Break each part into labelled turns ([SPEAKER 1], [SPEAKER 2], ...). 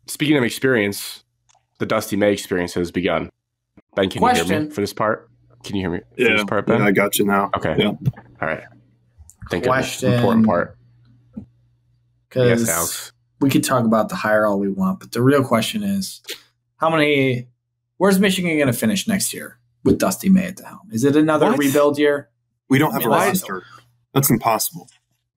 [SPEAKER 1] speaking of experience, the Dusty May experience has begun. Ben, can you hear me for this part? Can you hear me for this part, Ben?
[SPEAKER 2] Yeah, I got you now.
[SPEAKER 1] Okay.
[SPEAKER 2] Yeah.
[SPEAKER 1] All right. Think
[SPEAKER 3] Question.
[SPEAKER 1] of the important part. Yes,
[SPEAKER 3] Because
[SPEAKER 1] Alex.
[SPEAKER 3] we could talk about the hire all we want, but the real question is, where's Michigan going to finish next year with Dusty May at the helm? Is it another rebuild year?
[SPEAKER 2] We don't have a
[SPEAKER 3] Why-
[SPEAKER 2] roster. That's impossible.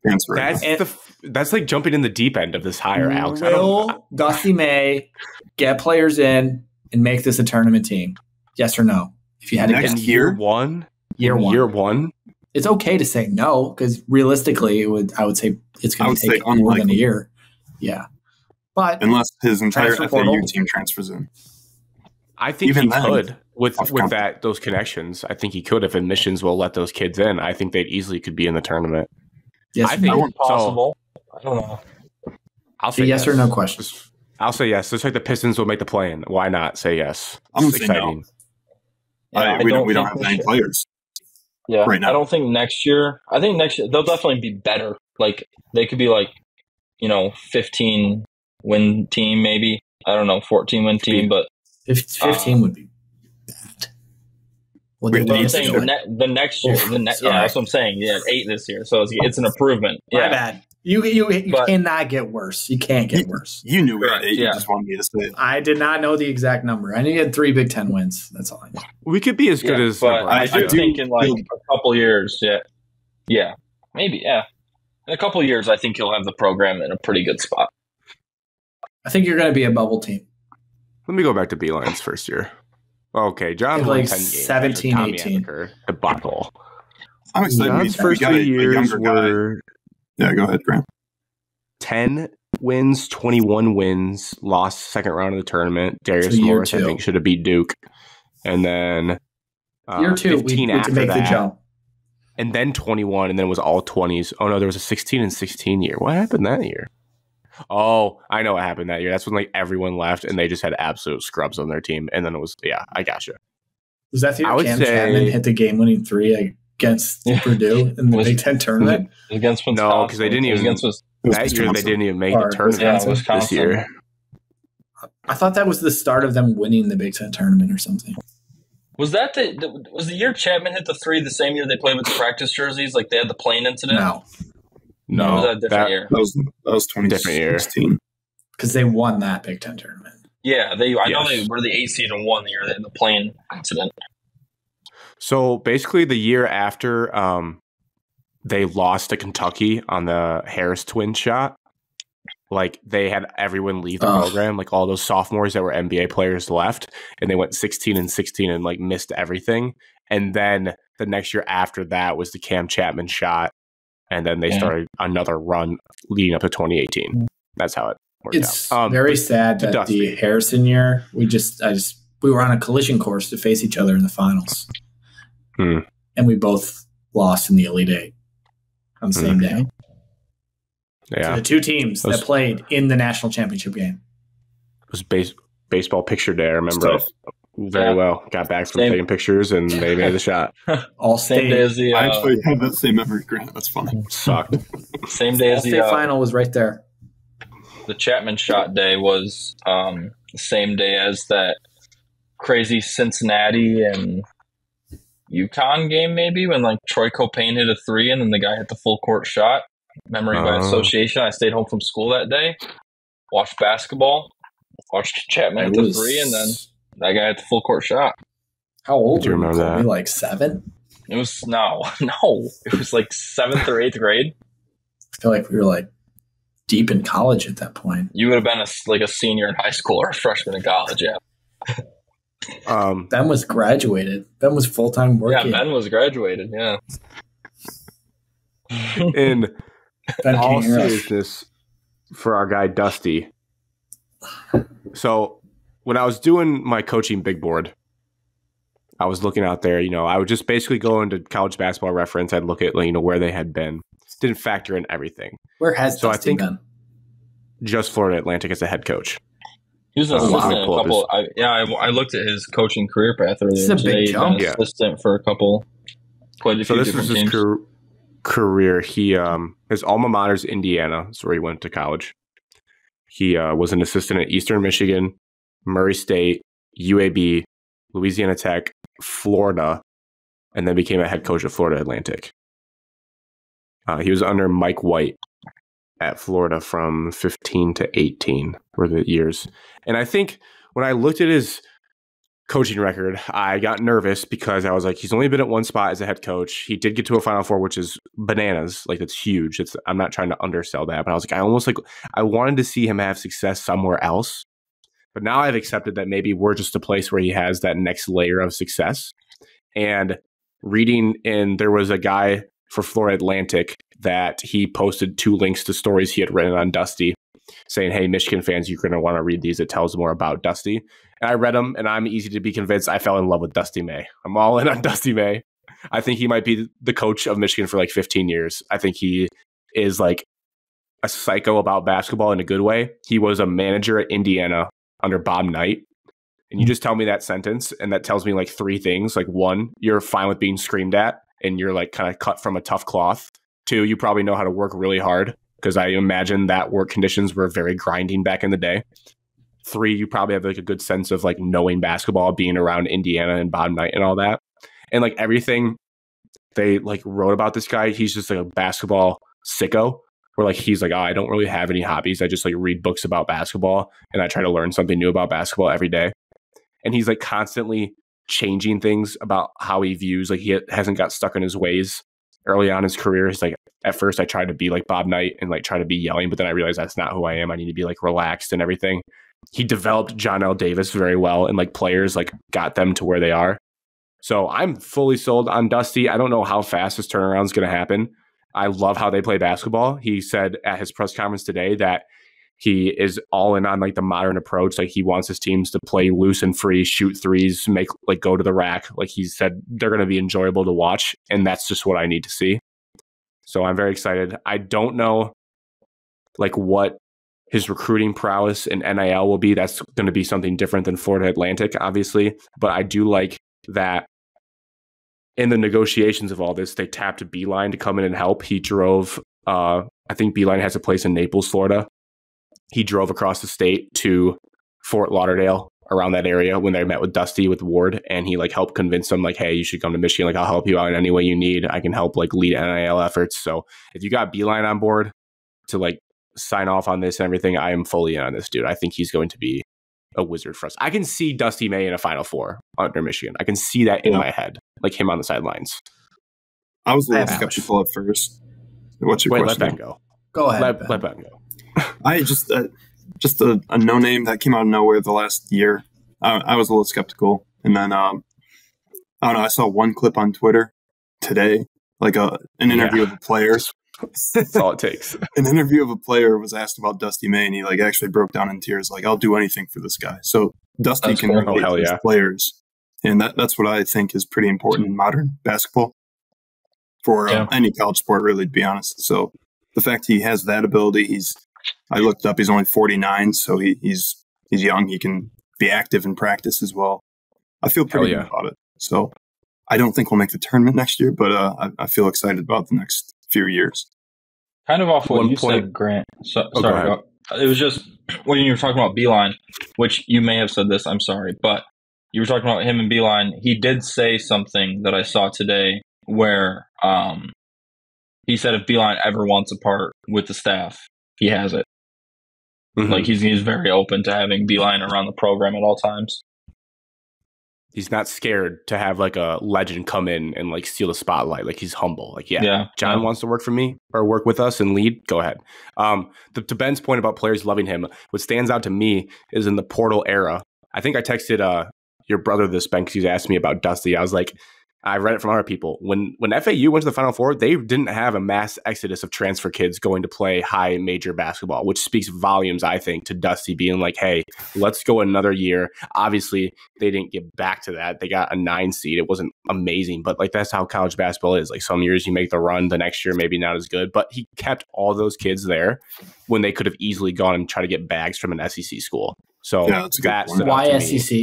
[SPEAKER 2] Answer it.
[SPEAKER 1] That's like jumping in the deep end of this hire, Alex.
[SPEAKER 3] Will Dusty May get players in and make this a tournament team? Yes or no? If you had to
[SPEAKER 2] Next
[SPEAKER 3] guess.
[SPEAKER 2] year?
[SPEAKER 3] Year one.
[SPEAKER 1] Year
[SPEAKER 3] It's okay to say no because realistically, I would say it's going to take more than a year. Yeah, but
[SPEAKER 2] unless his entire
[SPEAKER 3] Transfer
[SPEAKER 2] FAU
[SPEAKER 3] portal.
[SPEAKER 2] team transfers in.
[SPEAKER 1] I think
[SPEAKER 2] Even
[SPEAKER 1] he
[SPEAKER 2] then,
[SPEAKER 1] could with
[SPEAKER 2] tough company.
[SPEAKER 1] those connections. I think he could if admissions will let those kids in. I think they easily could be in the tournament.
[SPEAKER 3] yes,
[SPEAKER 1] I think
[SPEAKER 3] no.
[SPEAKER 1] so.
[SPEAKER 4] Possible. I don't know.
[SPEAKER 1] I'll say
[SPEAKER 3] yes or no question.
[SPEAKER 1] I'll say yes. Just like the Pistons will make the play-in. Why not say yes?
[SPEAKER 2] I'm
[SPEAKER 1] It's
[SPEAKER 2] gonna say no.
[SPEAKER 1] exciting.
[SPEAKER 4] Yeah,
[SPEAKER 2] We don't have
[SPEAKER 4] think
[SPEAKER 2] any
[SPEAKER 4] next-
[SPEAKER 2] players.
[SPEAKER 4] Yeah,
[SPEAKER 2] right now.
[SPEAKER 4] I don't think next year. I think next year they'll definitely be better. Like they could be 15 win team maybe. I don't know, 14 win team, but
[SPEAKER 3] 15 would be bad. Well,
[SPEAKER 2] Wait,
[SPEAKER 3] they
[SPEAKER 4] I'm
[SPEAKER 2] Eight
[SPEAKER 4] saying
[SPEAKER 2] this
[SPEAKER 4] the next year.
[SPEAKER 3] Oof,
[SPEAKER 4] Yeah,
[SPEAKER 3] sorry.
[SPEAKER 4] that's what I'm saying. Yeah, 8 this year, so it's an improvement.
[SPEAKER 3] My
[SPEAKER 4] Yeah,
[SPEAKER 3] bad. You
[SPEAKER 4] But-
[SPEAKER 3] cannot get worse. You can't get worse.
[SPEAKER 2] You knew
[SPEAKER 4] Correct,
[SPEAKER 2] it. You
[SPEAKER 4] yeah.
[SPEAKER 2] just wanted me to say it.
[SPEAKER 3] I did not know the exact number. I knew he had 3 Big Ten wins. That's all I know.
[SPEAKER 1] We could be as good
[SPEAKER 4] Yeah,
[SPEAKER 1] as
[SPEAKER 4] but I
[SPEAKER 1] Nebraska.
[SPEAKER 4] do think in a couple years. Yeah, maybe. Yeah, in a couple years, I think he'll have the program in a pretty good spot.
[SPEAKER 3] I think you're going to be a bubble team.
[SPEAKER 1] Let me go back to Beeline's first year. Okay, John won 10 games.
[SPEAKER 3] 17,
[SPEAKER 1] Tommy
[SPEAKER 3] 18.
[SPEAKER 1] Amaker debacle.
[SPEAKER 2] I'm excited.
[SPEAKER 1] John's
[SPEAKER 2] we
[SPEAKER 1] first
[SPEAKER 2] got
[SPEAKER 1] 3
[SPEAKER 2] a
[SPEAKER 1] years
[SPEAKER 2] younger guy.
[SPEAKER 1] were
[SPEAKER 2] Yeah, go ahead, Graham.
[SPEAKER 1] 10 wins, 21 wins, lost second round of the tournament. Darius
[SPEAKER 3] So year
[SPEAKER 1] Morris, I
[SPEAKER 3] 2.
[SPEAKER 1] think, should have beat Duke. And then
[SPEAKER 3] Year 2, we
[SPEAKER 1] 15
[SPEAKER 3] to
[SPEAKER 1] after
[SPEAKER 3] make the
[SPEAKER 1] that.
[SPEAKER 3] jump.
[SPEAKER 1] And then 21, and then it was all 20s. Oh, no, there was a 16 and 16 year. What happened that year? Oh, I know what happened that year. That's when everyone left, and they just had absolute scrubs on their team. And then it was, I gotcha.
[SPEAKER 3] Was that the
[SPEAKER 1] I
[SPEAKER 3] year
[SPEAKER 1] would
[SPEAKER 3] Cam
[SPEAKER 1] say-
[SPEAKER 3] Chapman hit the game-winning 3 against Purdue in the
[SPEAKER 4] Was-
[SPEAKER 3] Big Ten tournament?
[SPEAKER 4] It was against Wisconsin.
[SPEAKER 1] No, 'cause they didn't
[SPEAKER 4] It was
[SPEAKER 1] even-
[SPEAKER 4] against Wis-
[SPEAKER 2] It was
[SPEAKER 1] That year, they
[SPEAKER 2] Wisconsin.
[SPEAKER 1] didn't even make
[SPEAKER 3] Or
[SPEAKER 1] the tournament
[SPEAKER 4] Yeah,
[SPEAKER 1] this
[SPEAKER 4] Wisconsin.
[SPEAKER 1] year.
[SPEAKER 3] I thought that was the start of them winning the Big Ten tournament or something.
[SPEAKER 4] Was that was the year Chapman hit the 3 the same year they played with the practice jerseys? Like they had the plane incident.
[SPEAKER 3] No,
[SPEAKER 4] Or was
[SPEAKER 1] No,
[SPEAKER 4] that a different year?
[SPEAKER 2] That was 2016.
[SPEAKER 3] because they won that Big Ten tournament.
[SPEAKER 4] Yeah, I know
[SPEAKER 1] Yes.
[SPEAKER 4] they were the 8 seed and won the year they had the plane incident.
[SPEAKER 1] So basically, the year after they lost to Kentucky on the Harris twin shot, they had everyone leave the
[SPEAKER 3] Ugh.
[SPEAKER 1] program. All those sophomores that were NBA players left, and they went 16 and 16 and missed everything. And then the next year after that was the Cam Chapman shot, and then they
[SPEAKER 4] Yeah.
[SPEAKER 1] started another run leading up to 2018. That's how it worked
[SPEAKER 3] It's
[SPEAKER 1] out.
[SPEAKER 3] very sad
[SPEAKER 1] to
[SPEAKER 3] that
[SPEAKER 1] Dusty.
[SPEAKER 3] the Harrison year, we were on a collision course to face each other in the finals.
[SPEAKER 1] Hmm.
[SPEAKER 3] And we both lost in the Elite Eight on the same day. So
[SPEAKER 1] Yeah,
[SPEAKER 3] the 2 teams
[SPEAKER 1] Those-
[SPEAKER 3] that played in the national championship game.
[SPEAKER 1] it was baseball picture day. I remember
[SPEAKER 2] Stuff.
[SPEAKER 1] it very
[SPEAKER 4] Yeah.
[SPEAKER 1] well. Got back from
[SPEAKER 4] Same.
[SPEAKER 1] taking pictures, and they made the shot.
[SPEAKER 3] All
[SPEAKER 4] Same
[SPEAKER 3] state.
[SPEAKER 4] day as the
[SPEAKER 2] I actually have that same memory, Grant. That's funny.
[SPEAKER 1] Sucked.
[SPEAKER 4] same day
[SPEAKER 3] All
[SPEAKER 4] as
[SPEAKER 3] state final was right there.
[SPEAKER 4] the Chapman shot day was the same day as that crazy Cincinnati and UConn game, maybe when Troy Copain hit a 3 and then the guy hit the full court shot. Memory by association. I stayed home from school that day, watched basketball, watched Chapman hit the 3, and then that guy hit the full court shot.
[SPEAKER 3] How old
[SPEAKER 1] Do you
[SPEAKER 3] were you?
[SPEAKER 1] remember
[SPEAKER 3] Colby?
[SPEAKER 1] that?
[SPEAKER 3] Like 7?
[SPEAKER 4] It was no, it was 7th or 8th grade.
[SPEAKER 3] I feel like we were deep in college at that point.
[SPEAKER 4] You would have been a senior in high school or a freshman in college. Yeah,
[SPEAKER 3] Ben was graduated. Ben was full-time working.
[SPEAKER 4] Ben was graduated. Yeah,
[SPEAKER 1] In
[SPEAKER 3] Ben
[SPEAKER 1] all
[SPEAKER 3] can't hear us.
[SPEAKER 1] seriousness, for our guy Dusty. So when I was doing my coaching big board, I was looking out there. I would just basically go into College Basketball Reference. I'd look at where they had been. Didn't factor in everything.
[SPEAKER 3] Where has
[SPEAKER 1] So I
[SPEAKER 3] Dusty
[SPEAKER 1] think-
[SPEAKER 3] been?
[SPEAKER 1] Just Florida Atlantic as a head coach.
[SPEAKER 4] he was an
[SPEAKER 1] Oh, wow.
[SPEAKER 4] assistant in a
[SPEAKER 1] Pull up
[SPEAKER 4] couple. I looked at his coaching career path earlier
[SPEAKER 3] This is a big
[SPEAKER 4] today. He's
[SPEAKER 3] jump.
[SPEAKER 4] been an assistant for quite a
[SPEAKER 1] So
[SPEAKER 4] few
[SPEAKER 1] this was
[SPEAKER 4] different
[SPEAKER 1] his
[SPEAKER 4] teams.
[SPEAKER 1] career. He his alma mater's Indiana. That's where he went to college. He was an assistant at Eastern Michigan, Murray State, UAB, Louisiana Tech, Florida, and then became a head coach at Florida Atlantic. He was under Mike White at Florida from 15 to 18 were the years. And I think when I looked at his coaching record, I got nervous because I was like, he's only been at one spot as a head coach. He did get to a Final Four, which is bananas. Like, that's huge. I'm not trying to undersell that, but I was like, I wanted to see him have success somewhere else. But now I've accepted that maybe we're just a place where he has that next layer of success. And there was a guy for Florida Atlantic that he posted 2 links to stories he had written on Dusty saying, hey, Michigan fans, you're going to want to read these. It tells more about Dusty. And I read them, and I'm easy to be convinced. I fell in love with Dusty May. I'm all in on Dusty May. I think he might be the coach of Michigan for like 15 years. I think he is like a psycho about basketball in a good way. He was a manager at Indiana under Bob Knight. And you just tell me that sentence, and that tells me like 3 things. Like, 1, you're fine with being screamed at, and you're like kind of cut from a tough cloth. 2, you probably know how to work really hard, because I imagine that work conditions were very grinding back in the day. 3, you probably have like a good sense of like knowing basketball, being around Indiana and Bob Knight and all that. And like everything they like wrote about this guy, he's just like a basketball sicko. Where like he's like, oh, I don't really have any hobbies. I just like read books about basketball, and I try to learn something new about basketball every day. And he's like constantly changing things about how he views. Like, he hasn't got stuck in his ways early on in his career. He's like, at first I tried to be like Bob Knight and like try to be yelling, but then I realized that's not who I am. I need to be like relaxed and everything. He developed John L. Davis very well, and like players like got them to where they are. So I'm fully sold on Dusty. I don't know how fast this turnaround is going to happen. I love how they play basketball. He said at his press conference today that he is all in on like the modern approach. Like, he wants his teams to play loose and free, shoot threes, make like go to the rack. Like, he said, they're going to be enjoyable to watch, and that's just what I need to see. So I'm very excited. I don't know like what his recruiting prowess in NIL will be. That's going to be something different than Florida Atlantic, obviously. But I do like that in the negotiations of all this, they tapped Beeline to come in and help. He drove, I think Beeline has a place in Naples, Florida. He drove across the state to Fort Lauderdale, around that area, when they met with Dusty, with Ward, and he like helped convince them like, hey, you should come to Michigan. Like, I'll help you out in any way you need. I can help like lead NIL efforts. So if you got Beeline on board to like sign off on this and everything, I am fully in on this dude. I think he's going to be a wizard for us. I can see Dusty May in a Final Four under Michigan. I can see that in my head, like him on the sidelines.
[SPEAKER 2] I was a little skeptical at first. What's your question?
[SPEAKER 1] Let Ben go.
[SPEAKER 3] Go ahead.
[SPEAKER 1] Let Ben go.
[SPEAKER 2] I just a no name that came out of nowhere the last year. I was a little skeptical, and then I don't know. I saw one clip on Twitter today, like an interview of a player.
[SPEAKER 1] That's all it takes.
[SPEAKER 2] An interview of a player was asked about Dusty May, and he like actually broke down in tears, like, I'll do anything for this guy. So Dusty can relate to his players, and that's what I think is pretty important in modern basketball for any college sport, really, to be honest. So the fact he has that ability, I looked up, he's only 49, so he's young. He can be active in practice as well. I feel pretty good about it. So I don't think we'll make the tournament next year, but I feel excited about the next few years.
[SPEAKER 4] Kind of off what you said, Grant. Sorry. It was just when you were talking about Beeline, which you may have said this, I'm sorry, but you were talking about him and Beeline. He did say something that I saw today where he said if Beeline ever wants a part with the staff, he has it. Mm-hmm. Like, he's very open to having Beeline around the program at all times.
[SPEAKER 1] He's not scared to have like a legend come in and like steal the spotlight. Like, he's humble. Like, John wants to work for me or work with us and lead. Go ahead. To Ben's point about players loving him, what stands out to me is in the portal era. I think I texted your brother this, Ben, because he's asked me about Dusty. I was like, I read it from other people. When FAU went to the Final Four, they didn't have a mass exodus of transfer kids going to play high major basketball, which speaks volumes, I think, to Dusty being like, hey, let's go another year. Obviously, they didn't get back to that. They got a 9 seed. It wasn't amazing, but like, that's how college basketball is. Like, some years you make the run, the next year maybe not as good, but he kept all those kids there when they could have easily gone and tried to get bags from an SEC school. So that's
[SPEAKER 3] why SEC?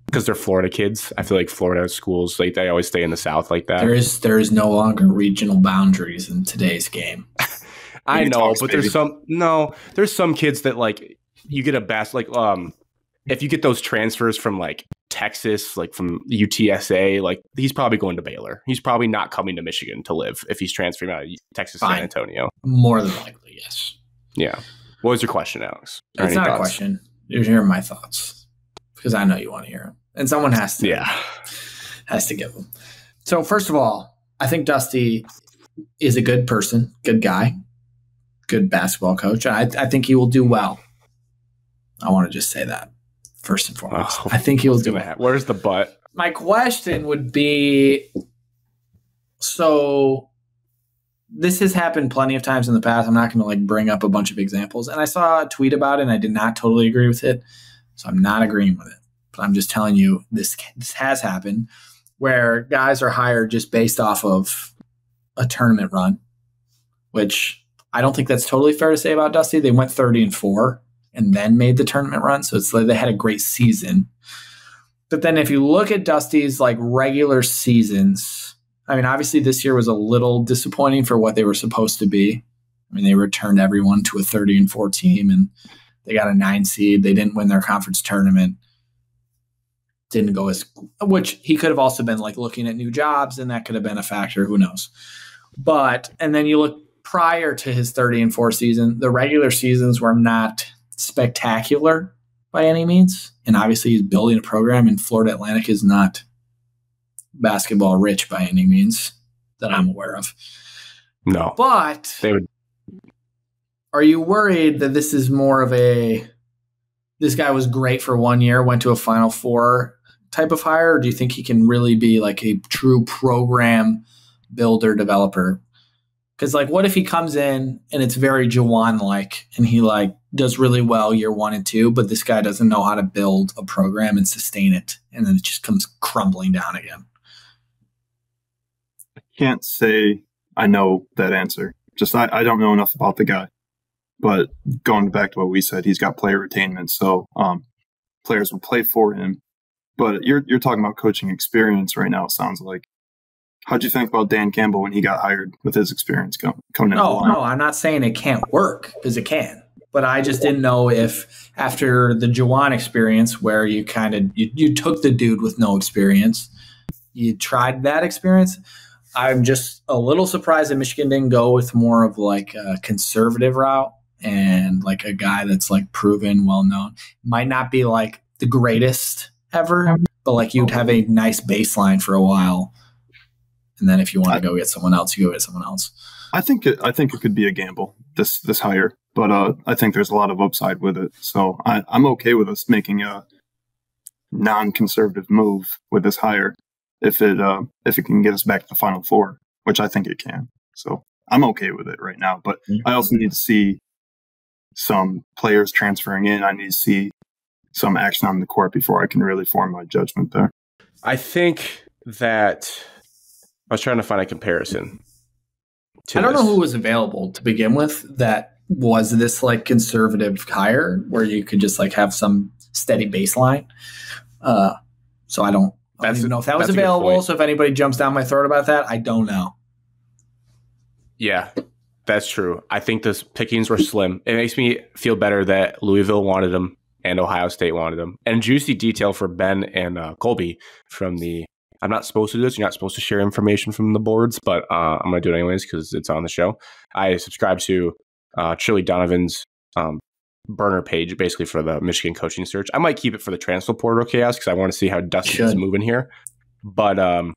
[SPEAKER 1] Because they're Florida kids. I feel like Florida schools, like, they always stay in the South like that.
[SPEAKER 3] There is no longer regional boundaries in today's game.
[SPEAKER 1] I know, but there's some kids that like you get if you get those transfers from like Texas, like from UTSA, like he's probably going to Baylor. He's probably not coming to Michigan to live if he's transferring out of Texas San Antonio.
[SPEAKER 3] More than likely, yes.
[SPEAKER 1] Yeah. What was your question, Alex?
[SPEAKER 3] It's not a question. You're hearing my thoughts because I know you want to hear them, and someone has to.
[SPEAKER 1] Yeah.
[SPEAKER 3] Has to give them. So first of all, I think Dusty is a good person, good guy, good basketball coach. I think he will do well. I want to just say that first and foremost. I think he will do well.
[SPEAKER 1] Where's the but?
[SPEAKER 3] My question would be, so this has happened plenty of times in the past. I'm not going to like bring up a bunch of examples. And I saw a tweet about it and I did not totally agree with it. So I'm not agreeing with it. But I'm just telling you this has happened where guys are hired just based off of a tournament run, which I don't think that's totally fair to say about Dusty. They went 30-4 and then made the tournament run. So it's like they had a great season. But then if you look at Dusty's like regular seasons, I mean, obviously this year was a little disappointing for what they were supposed to be. I mean, they returned everyone to a 30-4 team and they got a 9 seed. They didn't win their conference tournament. Didn't go which he could have also been like looking at new jobs and that could have been a factor. Who knows? And then you look prior to his 30-4 season, the regular seasons were not spectacular by any means. And obviously he's building a program and Florida Atlantic is not basketball rich by any means that I'm aware of.
[SPEAKER 1] No.
[SPEAKER 3] But are you worried that this is more of this guy was great for 1 year, went to a Final Four type of hire, or do you think he can really be like a true program builder, developer? Because like, what if he comes in and it's very Juwan-like and he like does really well year 1 and 2, but this guy doesn't know how to build a program and sustain it, and then it just comes crumbling down again?
[SPEAKER 2] I can't say I know that answer. Just I don't know enough about the guy. But going back to what we said, he's got player retainment, so players will play for him. But you're talking about coaching experience right now, it sounds like. How'd you think about Dan Campbell when he got hired with his experience coming in?
[SPEAKER 3] No, I'm not saying it can't work, because it can. But I just didn't know if after the Juwan experience where you you took the dude with no experience, you tried that experience. I'm just a little surprised that Michigan didn't go with more of like a conservative route and like a guy that's like proven, well-known. Might not be like the greatest ever, but like you'd have a nice baseline for a while. And then if you want to go get someone else, you go get someone else.
[SPEAKER 2] I think it could be a gamble, this hire, but I think there's a lot of upside with it. So I'm okay with us making a non-conservative move with this hire if it can get us back to the Final Four, which I think it can. So I'm okay with it right now, but I also need to see some players transferring in. I need to see some action on the court before I can really form my judgment there.
[SPEAKER 1] I think that I was trying to find a comparison.
[SPEAKER 3] I don't know who was available to begin with that was this like conservative hire where you could just like have some steady baseline. So I don't even know if that was available. So if anybody jumps down my throat about that, I don't know.
[SPEAKER 1] Yeah, that's true. I think the pickings were slim. It makes me feel better that Louisville wanted him and Ohio State wanted him. And juicy detail for Ben and Colby from the I'm not supposed to do this. You're not supposed to share information from the boards, but I'm going to do it anyways because it's on the show. I subscribe to Shirley Donovan's burner page basically for the Michigan coaching search. I might keep it for the transfer portal chaos because I want to see how Dusty is moving here. But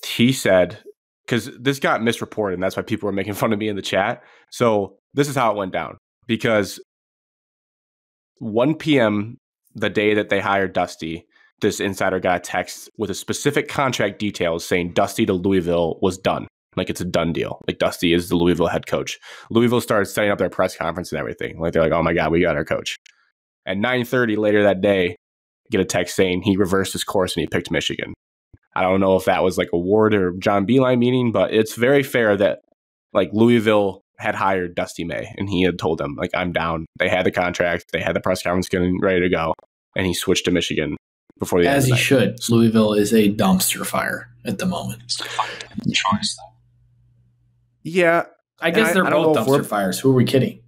[SPEAKER 1] he said, because this got misreported, and that's why people were making fun of me in the chat. So this is how it went down. Because 1 p.m. the day that they hired Dusty, this insider got a text with a specific contract details saying Dusty to Louisville was done. Like it's a done deal. Like Dusty is the Louisville head coach. Louisville started setting up their press conference and everything. Like they're like, oh my God, we got our coach. At 9:30 later that day, get a text saying he reversed his course and he picked Michigan. I don't know if that was like a Ward or John Beilein meeting, but it's very fair that like Louisville had hired Dusty May and he had told them like, I'm down. They had the contract. They had the press conference getting ready to go. And he switched to Michigan. Before the
[SPEAKER 3] As he should. Louisville is a dumpster fire at the moment. It's a choice, though.
[SPEAKER 1] Yeah.
[SPEAKER 3] I guess they're both dumpster fires. Who are we kidding?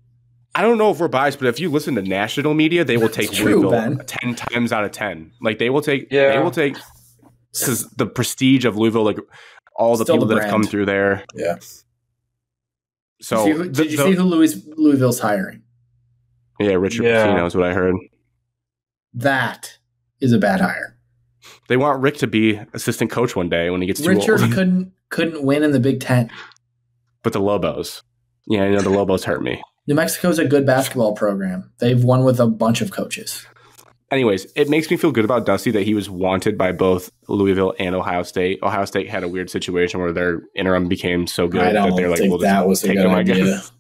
[SPEAKER 1] I don't know if we're biased, but if you listen to national media, they will take Louisville
[SPEAKER 3] Ben.
[SPEAKER 1] 10 times out of 10. Like they will take because the prestige of Louisville, like all the people that have come through there.
[SPEAKER 3] Yeah.
[SPEAKER 1] So
[SPEAKER 3] did you see who Louisville's hiring?
[SPEAKER 1] Yeah, Richard Pitino is what I heard.
[SPEAKER 3] That is a bad hire.
[SPEAKER 1] They want Rick to be assistant coach one day when he gets too old.
[SPEAKER 3] Richard couldn't win in the Big Ten.
[SPEAKER 1] But the Lobos. Yeah, the Lobos hurt me.
[SPEAKER 3] New Mexico's a good basketball program. They've won with a bunch of coaches.
[SPEAKER 1] Anyways, it makes me feel good about Dusty that he was wanted by both Louisville and Ohio State. Ohio State had a weird situation where their interim became so good that they're like, "We'll just take him." I guess.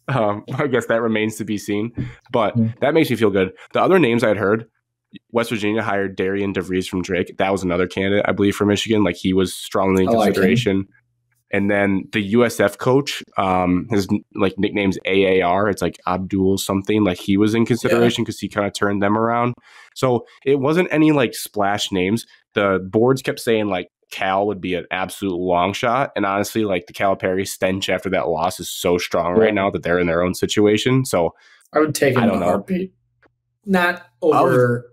[SPEAKER 1] I guess that remains to be seen, but that makes me feel good. The other names I had heard, West Virginia hired Darian DeVries from Drake. That was another candidate, I believe, for Michigan. Like he was strongly in consideration. And then the USF coach, his like nickname's AAR. It's like Abdul something. Like he was in consideration because he kind of turned them around. So it wasn't any like splash names. The boards kept saying like Cal would be an absolute long shot. And honestly, like the Calipari stench after that loss is so strong right now that they're in their own situation. So
[SPEAKER 3] I would take him in a heartbeat. Not over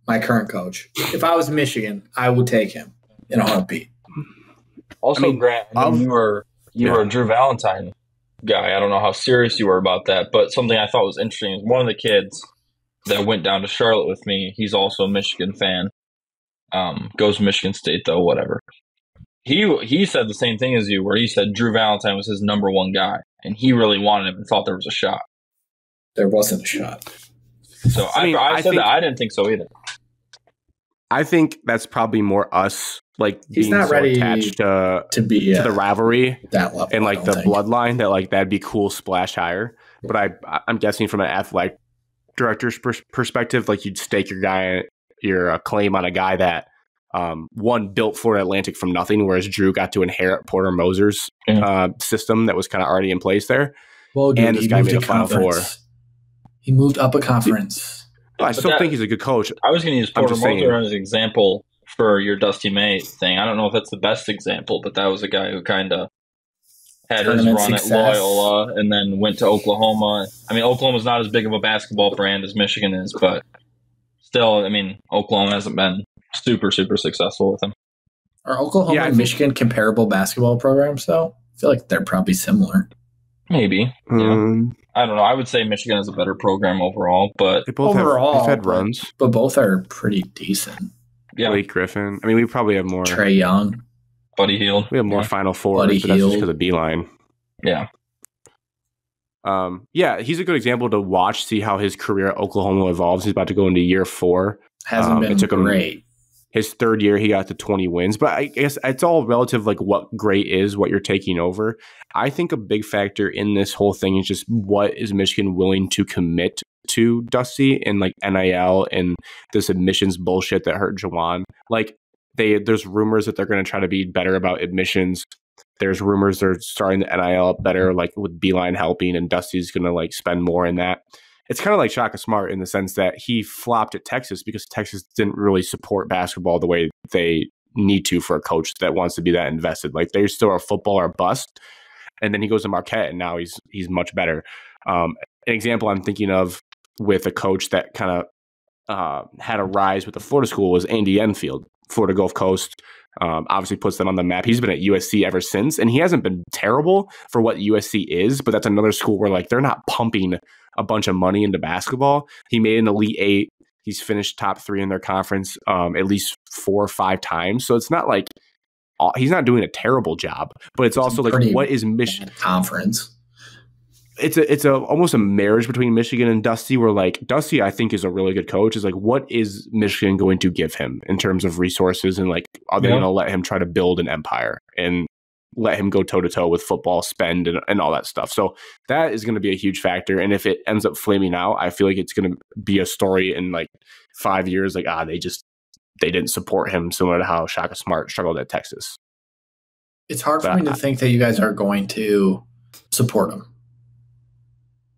[SPEAKER 3] my current coach. If I was Michigan, I would take him in a heartbeat.
[SPEAKER 4] Also, Grant, you were a Drew Valentine guy. I don't know how serious you were about that, but something I thought was interesting is one of the kids that went down to Charlotte with me, he's also a Michigan fan. Goes to Michigan State, though, whatever. He said the same thing as you, where he said Drew Valentine was his number one guy, and he really wanted him and thought there was a shot.
[SPEAKER 3] There wasn't a shot.
[SPEAKER 4] So I said that. I didn't think so either.
[SPEAKER 1] I think that's probably more us, like
[SPEAKER 3] he's
[SPEAKER 1] being
[SPEAKER 3] not
[SPEAKER 1] so
[SPEAKER 3] ready
[SPEAKER 1] attached to the rivalry
[SPEAKER 3] that level,
[SPEAKER 1] and like the bloodline that like that'd be cool splash higher. But I'm guessing from an athletic director's perspective, like you'd stake your claim on a guy that one built Florida Atlantic from nothing, whereas Drew got to inherit Porter Moser's system that was kind of already in place there.
[SPEAKER 3] Well, dude,
[SPEAKER 1] and this guy made a Final Four.
[SPEAKER 3] He moved up a conference.
[SPEAKER 1] I still think he's a good coach.
[SPEAKER 4] I was going to use Porter Moser as an example for your Dusty May thing. I don't know if that's the best example, but that was a guy who kind of had his run at Loyola and then went to Oklahoma. I mean, Oklahoma's not as big of a basketball brand as Michigan is, but still, I mean, Oklahoma hasn't been super, super successful with him.
[SPEAKER 3] Are Oklahoma and Michigan comparable basketball programs, though? I feel like they're probably similar.
[SPEAKER 4] Maybe. Yeah. I don't know. I would say Michigan is a better program overall, but
[SPEAKER 1] they both they've had runs.
[SPEAKER 3] But both are pretty decent.
[SPEAKER 1] Yeah. Blake Griffin. I mean, we probably have more.
[SPEAKER 3] Trae Young.
[SPEAKER 4] Buddy Hield.
[SPEAKER 1] We have more Final Fours, but that's just because of Beeline.
[SPEAKER 4] Yeah.
[SPEAKER 1] Yeah, he's a good example to watch, see how his career at Oklahoma evolves. He's about to go into year 4.
[SPEAKER 3] Hasn't been great.
[SPEAKER 1] His third year, he got to 20 wins. But I guess it's all relative, like what great is, what you're taking over. I think a big factor in this whole thing is just what is Michigan willing to commit to Dusty and like NIL and this admissions bullshit that hurt Jawan. Like there's rumors that they're going to try to be better about admissions. There's rumors they're starting the NIL up better, like with Beeline helping, and Dusty's going to like spend more in that. It's kind of like Shaka Smart in the sense that he flopped at Texas because Texas didn't really support basketball the way they need to for a coach that wants to be that invested. Like they're still a football or bust. And then he goes to Marquette and now he's much better. An example I'm thinking of with a coach that kind of had a rise with the Florida school was Andy Enfield, Florida Gulf Coast. Obviously puts them on the map. He's been at USC ever since, and he hasn't been terrible for what USC is, but that's another school where like they're not pumping a bunch of money into basketball. He made an Elite 8. He's finished top 3 in their conference at least 4 or 5 times. So it's not like he's not doing a terrible job, but it's also like what is Michigan
[SPEAKER 3] conference?
[SPEAKER 1] It's almost a marriage between Michigan and Dusty, where like Dusty, I think, is a really good coach. Is like, what is Michigan going to give him in terms of resources, and like, are they going to let him try to build an empire and let him go toe to toe with football, spend and all that stuff? So that is going to be a huge factor. And if it ends up flaming out, I feel like it's going to be a story in like 5 years. Like, they didn't support him, similar to how Shaka Smart struggled at Texas.
[SPEAKER 3] It's hard for me to think that you guys are going to support him.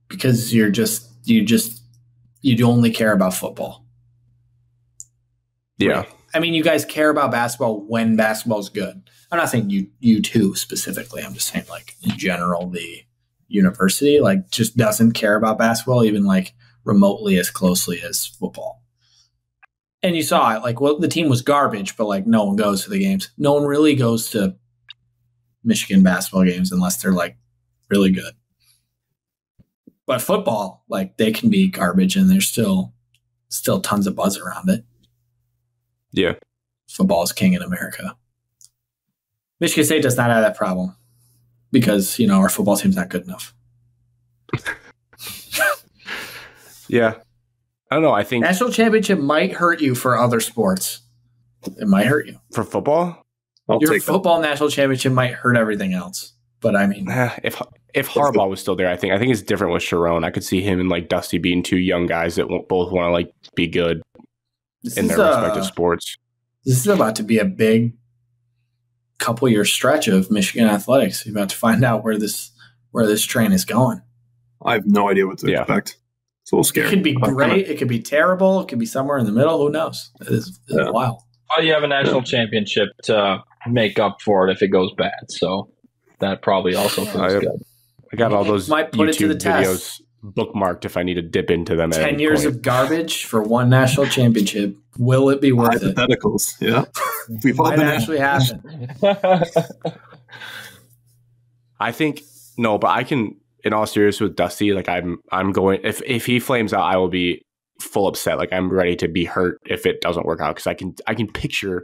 [SPEAKER 3] Because you only care about football.
[SPEAKER 1] Yeah.
[SPEAKER 3] Right? I mean, you guys care about basketball when basketball's good. I'm not saying you two specifically. I'm just saying like in general, the university, like just doesn't care about basketball even like remotely as closely as football. And you saw it, like, well, the team was garbage, but like no one goes to the games. No one really goes to Michigan basketball games unless they're like really good. But football, like they can be garbage and there's still tons of buzz around it.
[SPEAKER 1] Yeah.
[SPEAKER 3] Football is king in America. Michigan State does not have that problem because, you know, our football team's not good enough.
[SPEAKER 1] Yeah. I don't know. I think
[SPEAKER 3] national championship might hurt you for other sports. It might hurt you.
[SPEAKER 1] For football?
[SPEAKER 3] Your football national championship might hurt everything else. But I mean,
[SPEAKER 1] if Harbaugh was still there, I think it's different with Sharon. I could see him and like Dusty being two young guys that both want to like be good in their respective sports.
[SPEAKER 3] This is about to be a big couple year stretch of Michigan athletics. You're about to find out where this train is going.
[SPEAKER 2] I have no idea what to expect. It's a little scary.
[SPEAKER 3] It could be great. It could be terrible. It could be somewhere in the middle. Who knows? It's wild.
[SPEAKER 4] Oh, you have a national championship to make up for it if it goes bad. So that probably also feels good.
[SPEAKER 1] I got all those
[SPEAKER 3] might put
[SPEAKER 1] YouTube
[SPEAKER 3] it to the
[SPEAKER 1] videos
[SPEAKER 3] test.
[SPEAKER 1] Bookmarked if I need to dip into them.
[SPEAKER 3] 10 years of garbage for one national championship. Will it be worth it?
[SPEAKER 2] Hypotheticals, yeah. We've all
[SPEAKER 3] might
[SPEAKER 2] been
[SPEAKER 3] actually happen.
[SPEAKER 1] I think no, but I can. In all seriousness, with Dusty, like I'm going. If he flames out, I will be full upset. Like I'm ready to be hurt if it doesn't work out because I can picture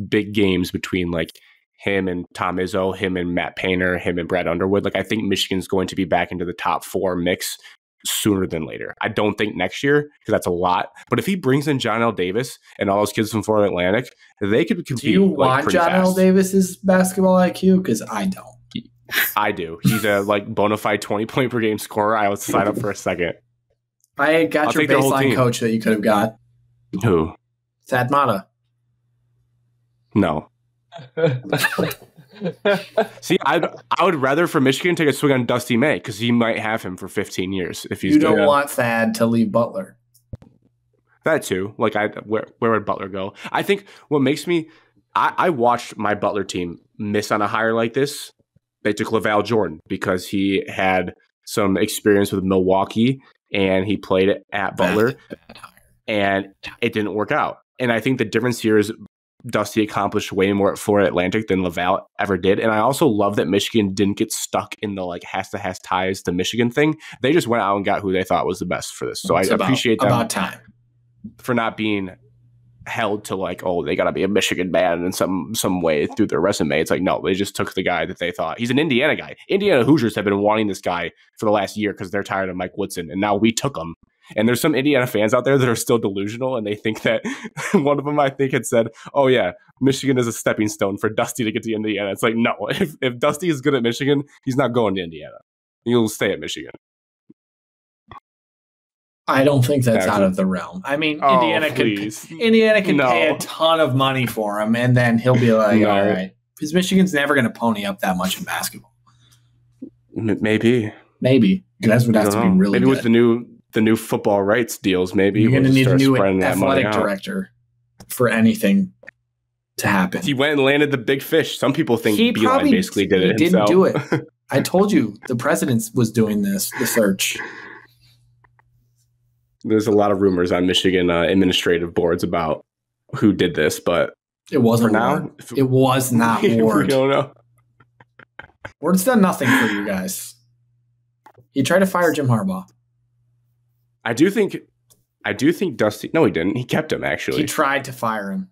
[SPEAKER 1] big games between like him and Tom Izzo, him and Matt Painter, him and Brad Underwood. Like I think Michigan's going to be back into the top 4 mix sooner than later. I don't think next year because that's a lot. But if he brings in John L. Davis and all those kids from Florida Atlantic, they could compete.
[SPEAKER 3] Do you want John L. Davis's basketball IQ? Because I don't.
[SPEAKER 1] I do. He's a like bona fide 20-point per game scorer. I would sign up for a second.
[SPEAKER 3] I got your baseline coach that you could have got.
[SPEAKER 1] Who?
[SPEAKER 3] Thad Matta.
[SPEAKER 1] No. See, I would rather for Michigan take a swing on Dusty May because he might have him for 15 years if he's.
[SPEAKER 3] You don't want Thad to leave Butler.
[SPEAKER 1] That too. Like where would Butler go? I think what makes me I watched my Butler team miss on a hire like this. They took LaVale Jordan because he had some experience with Milwaukee and he played it at Butler and it didn't work out. And I think the difference here is Dusty accomplished way more at Florida Atlantic than LaVale ever did. And I also love that Michigan didn't get stuck in the like has ties to Michigan thing. They just went out and got who they thought was the best for this. So I appreciate them
[SPEAKER 3] about time
[SPEAKER 1] for not being held to like, oh, they got to be a Michigan man in some way through their resume. It's like, no, they just took the guy that they thought. He's an Indiana guy. Indiana Hoosiers have been wanting this guy for the last year because they're tired of Mike Woodson, and now we took him. And there's some Indiana fans out there that are still delusional, and they think that one of them, I think, had said, oh, yeah, Michigan is a stepping stone for Dusty to get to Indiana. It's like, no, if Dusty is good at Michigan, he's not going to Indiana. He'll stay at Michigan.
[SPEAKER 3] I don't think that's out of the realm. I mean, Indiana can pay a ton of money for him, and then he'll be like, all right. Because Michigan's never going to pony up that much in basketball.
[SPEAKER 1] Maybe.
[SPEAKER 3] That's what has to be really
[SPEAKER 1] maybe
[SPEAKER 3] good.
[SPEAKER 1] With the new football rights deals, maybe
[SPEAKER 3] you're going to need a new athletic director for anything to happen.
[SPEAKER 1] He went and landed the big fish. Some people think Beeline basically did it himself.
[SPEAKER 3] He didn't do it. I told you the president was doing the search.
[SPEAKER 1] There's a lot of rumors on Michigan administrative boards about who did this, but
[SPEAKER 3] it wasn't
[SPEAKER 1] for now.
[SPEAKER 3] It was not Ward.
[SPEAKER 1] We don't know.
[SPEAKER 3] Ward's done nothing for you guys. He tried to fire Jim Harbaugh.
[SPEAKER 1] I do think Dusty. No, he didn't. He kept him actually.
[SPEAKER 3] He tried to fire him.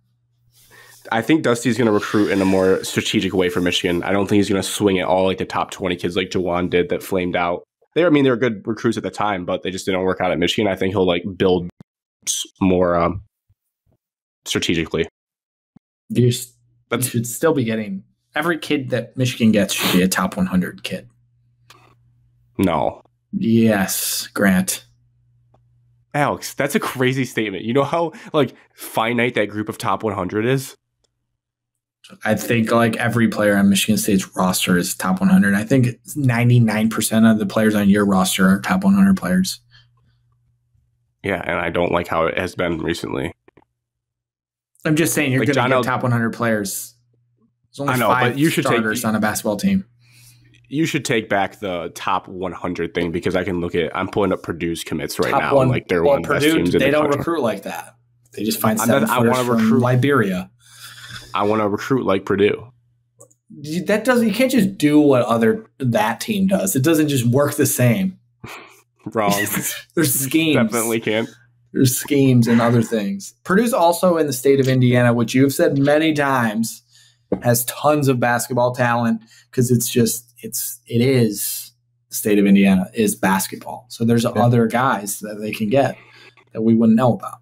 [SPEAKER 1] I think Dusty's going to recruit in a more strategic way for Michigan. I don't think he's going to swing it all like the top 20 kids like Jawan did that flamed out. They were good recruits at the time, but they just didn't work out at Michigan. I think he'll like build more strategically.
[SPEAKER 3] You should still be getting every kid that Michigan gets should be a top 100 kid.
[SPEAKER 1] No.
[SPEAKER 3] Yes, Grant.
[SPEAKER 1] Alex, that's a crazy statement. You know how like finite that group of top 100 is?
[SPEAKER 3] I think like every player on Michigan State's roster is top 100. I think 99% of the players on your roster are top 100 players.
[SPEAKER 1] Yeah, and I don't like how it has been recently.
[SPEAKER 3] I'm just saying you're like going to get top 100 players. There's only 5 starters on a basketball team.
[SPEAKER 1] You should take back the top 100 thing because I'm pulling up Purdue's commits right now. And like they're one of the best teams in
[SPEAKER 3] they
[SPEAKER 1] the
[SPEAKER 3] don't
[SPEAKER 1] country.
[SPEAKER 3] recruit like that. They just find seven-footers from Liberia.
[SPEAKER 1] I want to recruit like Purdue.
[SPEAKER 3] That doesn't. You can't just do what that team does. It doesn't just work the same.
[SPEAKER 1] Wrong.
[SPEAKER 3] There's schemes.
[SPEAKER 1] Definitely can't.
[SPEAKER 3] There's schemes and other things. Purdue's also in the state of Indiana, which you have said many times has tons of basketball talent because it is the state of Indiana is basketball. So there's other guys that they can get that we wouldn't know about.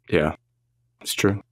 [SPEAKER 1] Yeah, it's true.